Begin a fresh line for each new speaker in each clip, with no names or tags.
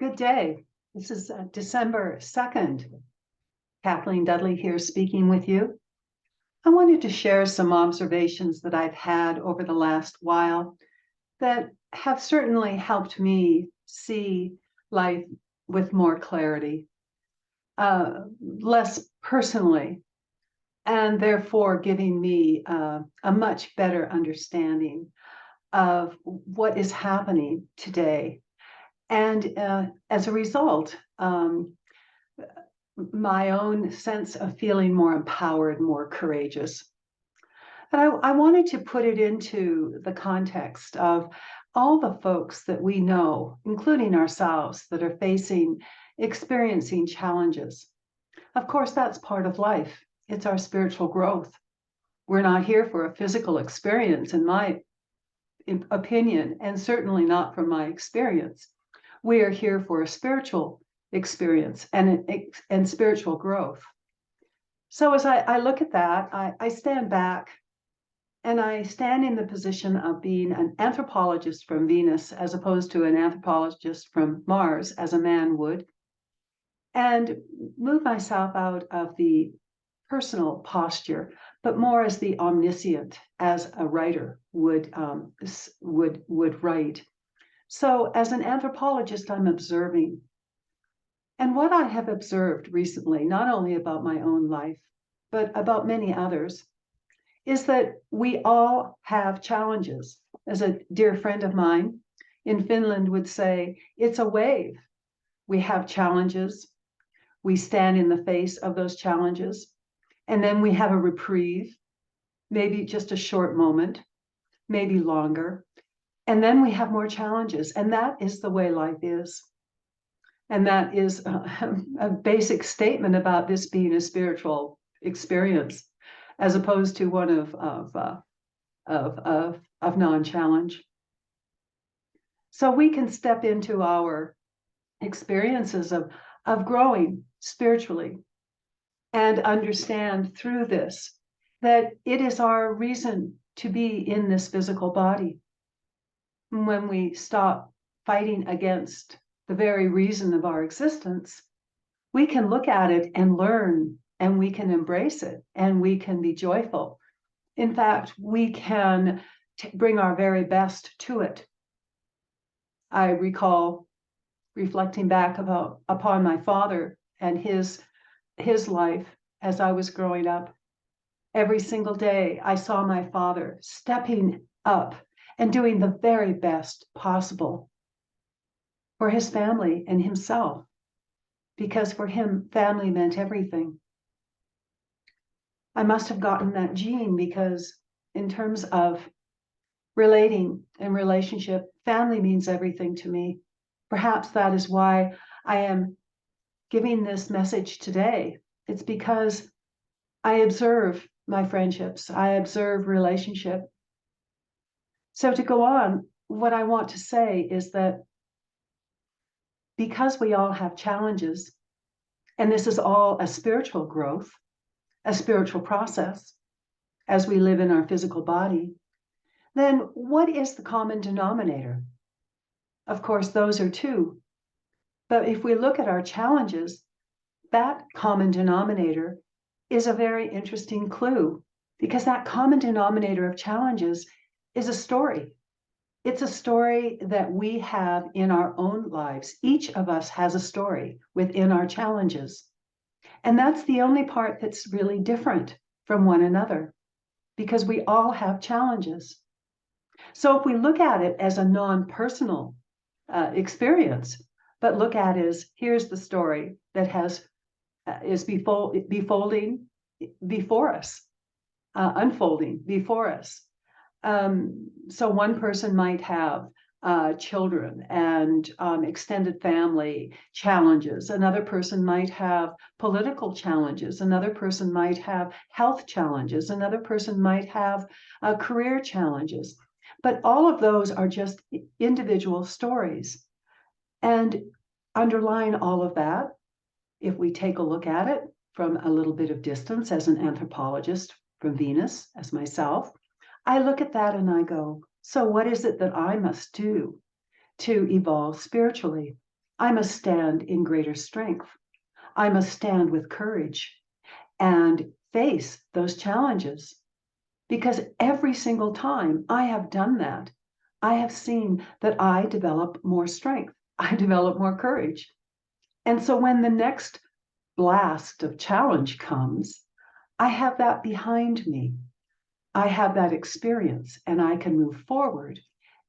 Good day. This is December 2nd. Kathleen Dudley here speaking with you. I wanted to share some observations that I've had over the last while that have certainly helped me see life with more clarity, less personally, and therefore giving me a much better understanding of what is happening today. And as a result, my own sense of feeling more empowered, more courageous. And I wanted to put it into the context of all the folks that we know, including ourselves, that are experiencing challenges. Of course, that's part of life. It's our spiritual growth. We're not here for a physical experience, in my opinion, and certainly not from my experience. We are here for a spiritual experience and spiritual growth. So as I look at that, I stand back and I stand in the position of being an anthropologist from Venus as opposed to an anthropologist from Mars, as a man would, and move myself out of the personal posture, but more as the omniscient, as a writer would write. So as an anthropologist, I'm observing. And what I have observed recently, not only about my own life, but about many others, is that we all have challenges. As a dear friend of mine in Finland would say, it's a wave. We have challenges. We stand in the face of those challenges. And then we have a reprieve, maybe just a short moment, maybe longer. And then we have more challenges. And that is the way life is. And that is a basic statement about this being a spiritual experience, as opposed to one of non-challenge. So we can step into our experiences of growing spiritually and understand through this that it is our reason to be in this physical body. When we stop fighting against the very reason of our existence, we can look at it and learn, and we can embrace it, and we can be joyful. In fact, we can bring our very best to it. I recall reflecting back upon my father and his life as I was growing up. Every single day, I saw my father stepping up and doing the very best possible for his family and himself, because for him, family meant everything. I must have gotten that gene because in terms of relating and relationship, family means everything to me. Perhaps that is why I am giving this message today. It's because I observe my friendships, I observe relationship. So to go on, what I want to say is that because we all have challenges, and this is all a spiritual growth, a spiritual process, as we live in our physical body, then what is the common denominator? Of course, those are two. But if we look at our challenges, that common denominator is a very interesting clue, because that common denominator of challenges is a story. It's a story that we have in our own lives. Each of us has a story within our challenges. And that's the only part that's really different from one another, because we all have challenges. So if we look at it as a non-personal experience, but look at it as here's the story that is unfolding before us. So one person might have children and extended family challenges. Another person might have political challenges. Another person might have health challenges. Another person might have career challenges. But all of those are just individual stories. And underlying all of that, if we take a look at it from a little bit of distance as an anthropologist from Venus, as myself, I look at that and I go, so what is it that I must do to evolve spiritually? I must stand in greater strength. I must stand with courage and face those challenges. Because every single time I have done that, I have seen that I develop more strength. I develop more courage. And so when the next blast of challenge comes, I have that behind me. I have that experience and I can move forward,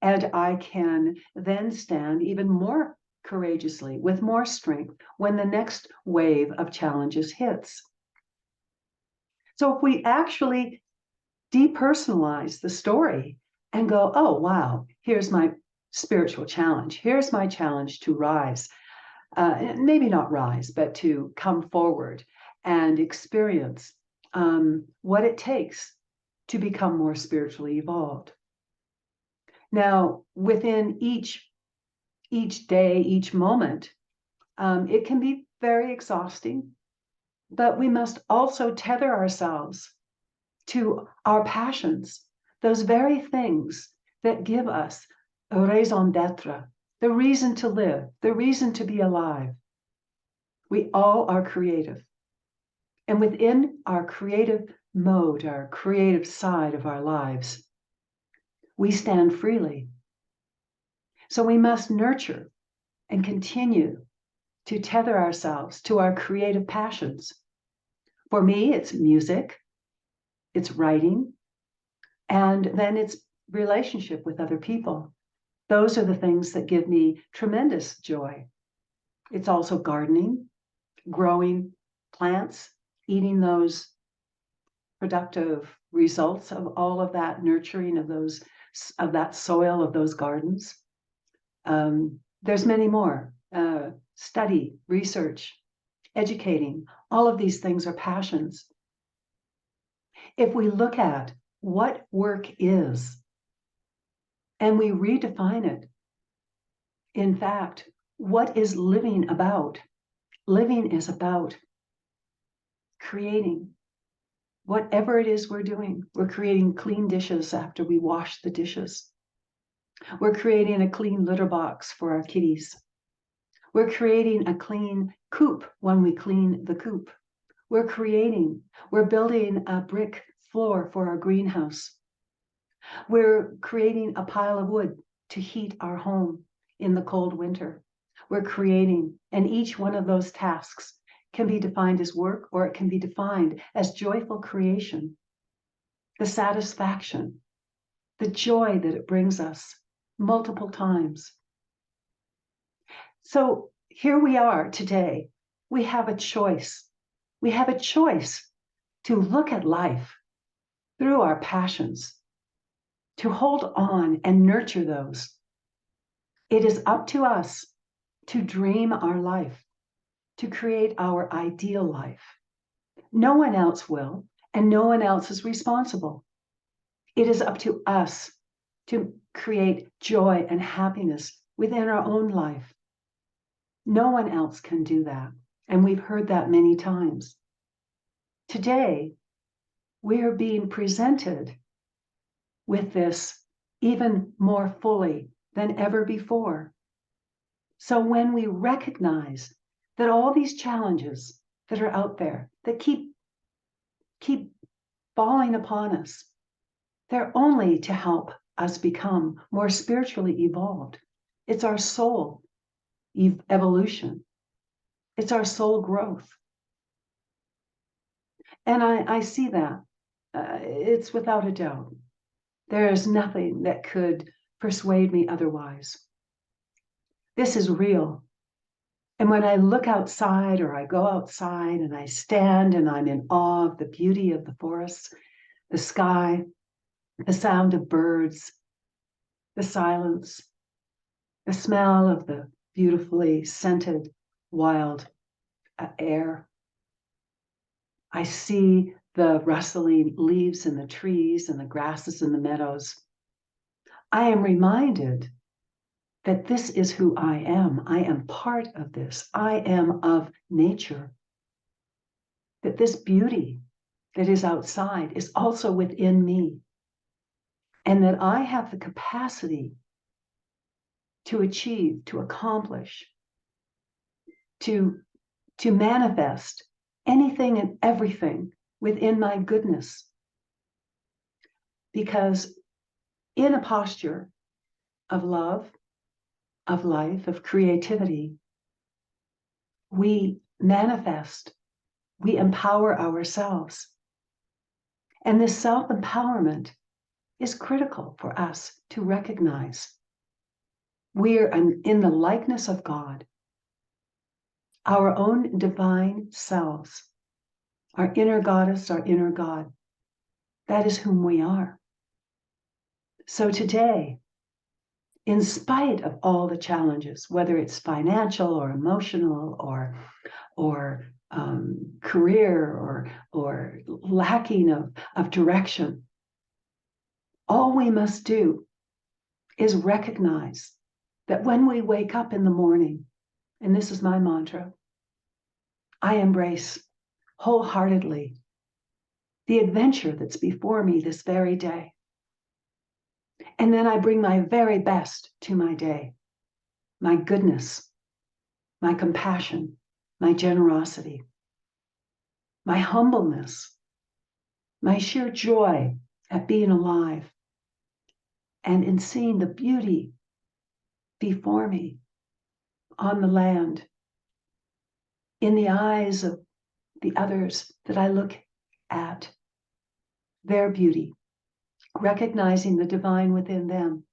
and I can then stand even more courageously with more strength when the next wave of challenges hits. So if we actually depersonalize the story and go, oh, wow, here's my spiritual challenge. Here's my challenge to rise. Maybe not rise, but to come forward and experience what it takes to become more spiritually evolved. Now, within each day, each moment, it can be very exhausting, but we must also tether ourselves to our passions, those very things that give us a raison d'etre, the reason to live, the reason to be alive. We all are creative. And within our creative mode, our creative side of our lives, we stand freely. So we must nurture and continue to tether ourselves to our creative passions. For me, it's music, it's writing, and then it's relationship with other people. Those are the things that give me tremendous joy. It's also gardening, growing plants, eating those productive results of all of that nurturing of that soil, of those gardens. There's many more. Study, research, educating, all of these things are passions. If we look at what work is and we redefine it, in fact, what is living about? Living is about creating whatever it is we're doing. We're creating clean dishes after we wash the dishes. We're creating a clean litter box for our kitties. We're creating a clean coop when we clean the coop. We're building a brick floor for our greenhouse. We're creating a pile of wood to heat our home in the cold winter. We're creating, and each one of those tasks can be defined as work, or it can be defined as joyful creation, the satisfaction, the joy that it brings us multiple times. So here we are today. We have a choice. We have a choice to look at life through our passions, to hold on and nurture those. It is up to us to dream our life, to create our ideal life. No one else will, and no one else is responsible. It is up to us to create joy and happiness within our own life. No one else can do that, and we've heard that many times. Today, we are being presented with this even more fully than ever before. So when we recognize that all these challenges that are out there that keep falling upon us, they're only to help us become more spiritually evolved. It's our soul evolution. It's our soul growth. And I see that. It's without a doubt. There is nothing that could persuade me otherwise. This is real. And when I look outside, or I go outside and I stand and I'm in awe of the beauty of the forests, the sky, the sound of birds, the silence, the smell of the beautifully scented wild air. I see the rustling leaves in the trees and the grasses in the meadows. I am reminded that this is who I am. I am part of this. I am of nature. That this beauty that is outside is also within me. And that I have the capacity to achieve, to accomplish to manifest anything and everything within my goodness. Because in a posture of love, of life, of creativity, we manifest, we empower ourselves. And this self-empowerment is critical for us to recognize. We're in the likeness of God, our own divine selves, our inner goddess, our inner God. That is whom we are. So today, in spite of all the challenges, whether it's financial or emotional or career or lacking of direction, all we must do is recognize that when we wake up in the morning, and this is my mantra, I embrace wholeheartedly the adventure that's before me this very day. And then I bring my very best to my day, my goodness, my compassion, my generosity, my humbleness, my sheer joy at being alive, and in seeing the beauty before me on the land, in the eyes of the others that I look at, their beauty, recognizing the divine within them.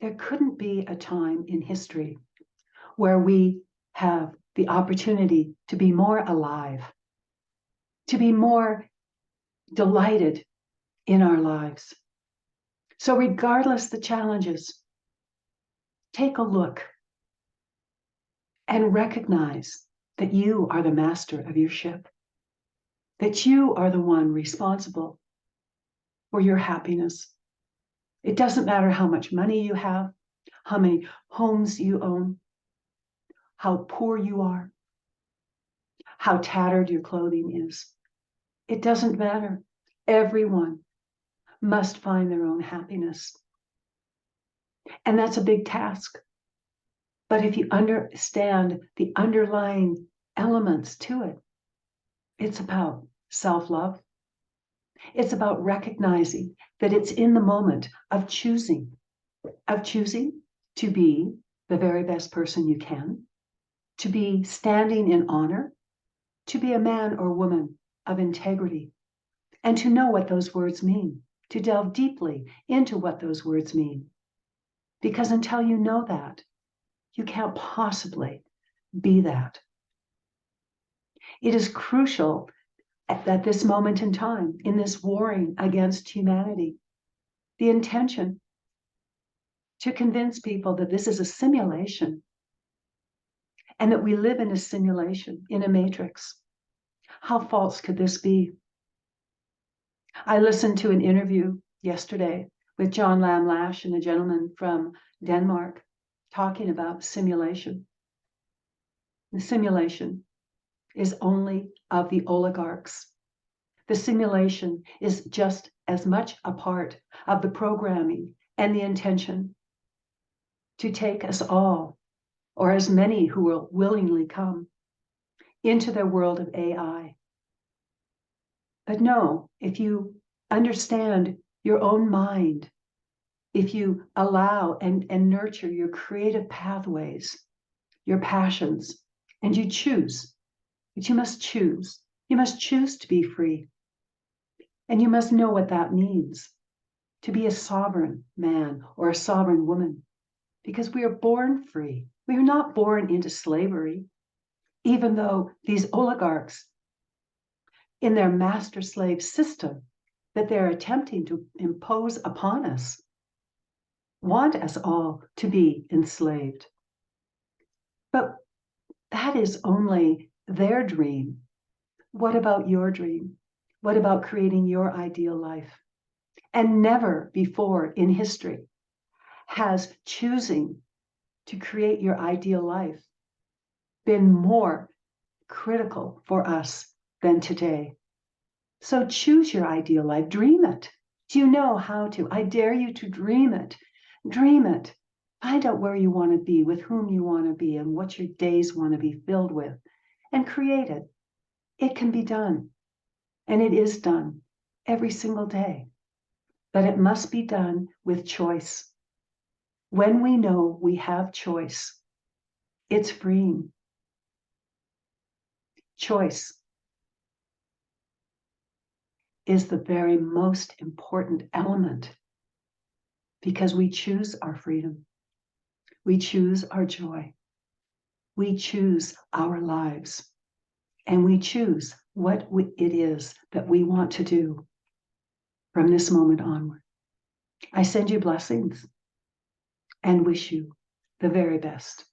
There couldn't be a time in history where we have the opportunity to be more alive, to be more delighted in our lives. So regardless the challenges, take a look and recognize that you are the master of your ship, that you are the one responsible for your happiness. It doesn't matter how much money you have, how many homes you own, how poor you are, how tattered your clothing is. It doesn't matter. Everyone must find their own happiness. And that's a big task. But if you understand the underlying elements to it, it's about self-love. It's about recognizing that it's in the moment of choosing to be the very best person you can, to be standing in honor, to be a man or woman of integrity, and to know what those words mean, to delve deeply into what those words mean. Because until you know that, you can't possibly be that. It is crucial at this moment in time, in this warring against humanity, the intention to convince people that this is a simulation and that we live in a simulation, in a matrix. How false could this be? I listened to an interview yesterday with John Lam Lash and a gentleman from Denmark talking about simulation. The simulation is only of the oligarchs. The simulation is just as much a part of the programming and the intention to take us all, or as many who will willingly come, into their world of AI. But no, if you understand your own mind, if you allow and nurture your creative pathways, your passions, and you choose, but you must choose. You must choose to be free. And you must know what that means, to be a sovereign man or a sovereign woman, because we are born free. We are not born into slavery, even though these oligarchs, in their master-slave system that they're attempting to impose upon us, want us all to be enslaved. But that is only their dream. What about your dream? What about creating your ideal life? And never before in history has choosing to create your ideal life been more critical for us than today. So choose your ideal life, dream it. Do you know how to? I dare you to dream it. Dream it. Find out where you want to be, with whom you want to be, and what your days want to be filled with, and create it. It can be done, and it is done every single day. But it must be done with choice. When we know we have choice, it's freeing. Choice is the very most important element because we choose our freedom. We choose our joy. We choose our lives. And we choose what it is that we want to do from this moment onward. I send you blessings and wish you the very best.